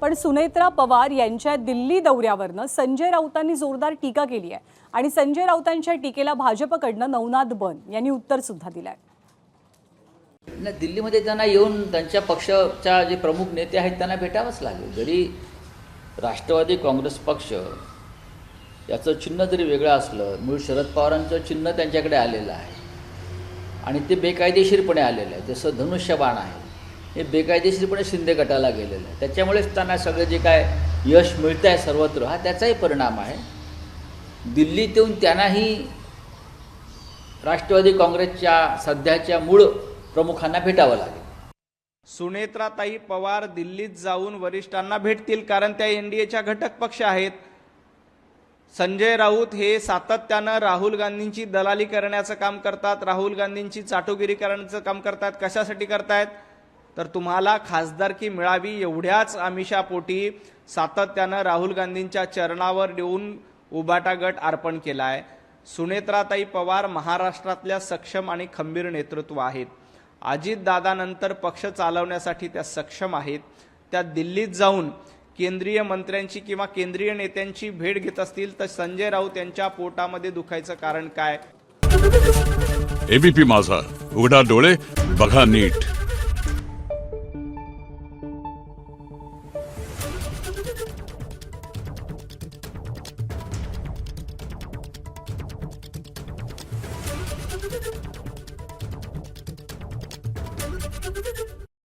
पण सुनेत्रा पवार यांच्या दिल्ली दौऱ्यावरनं संजय राऊतांनी जोरदार टीका केली आहे आणि संजय राऊतांच्या टीकेला भाजपकडनं नवनाथ बन यांनी उत्तर सुद्धा दिलंय। दिल्लीमध्ये त्यांना येऊन त्यांच्या पक्षाच्या जे प्रमुख नेते आहेत त्यांना भेटावंच लागेल। जरी राष्ट्रवादी काँग्रेस पक्ष याचं चिन्ह जरी वेगळं असलं, मूळ शरद पवारांचं चिन्ह त्यांच्याकडे आलेलं आहे आणि ते बेकायदेशीरपणे आलेलं आहे। जसं धनुष्यबाण आहे हे बेकायदेशीरपणे शिंदे गटाला गेलेलं आहे, त्याच्यामुळेच त्यांना सगळं जे काय यश मिळतं आहे सर्वत्र हा त्याचाही परिणाम आहे। दिल्लीत येऊन त्यांनाही राष्ट्रवादी काँग्रेसच्या सध्याच्या मूळ प्रमुखांना भेटावं लागेल। सुनेत्राताई पवार दिल्लीत जाऊन वरिष्ठांना भेटतील, कारण त्या एनडीएच्या घटक पक्ष आहेत। संजय राऊत हे सातत्यानं राहुल गांधींची दलाली करण्याचं काम करतात, राहुल गांधींची चाटोगिरी करण्याचं काम करतात। कशासाठी करतायत तर तुम्हाला खासदारकी मिळावी एवढ्याच आमिषापोटी सातत्यानं राहुल गांधींच्या चरणावर देऊन उबाटा गट अर्पण केला आहे। सुनेत्राताई पवार महाराष्ट्रातल्या सक्षम आणि खंबीर नेतृत्व आहेत। अजितदादानंतर पक्ष चालवण्यासाठी त्या सक्षम आहेत। त्या दिल्लीत जाऊन केंद्रीय मंत्र्यांची किंवा केंद्रीय नेत्यांची भेट घेत असतील तर संजय राऊत यांच्या पोटामध्ये दुखायचं कारण काय? एबीपी माझा, उघडा डोळे बघा नीट।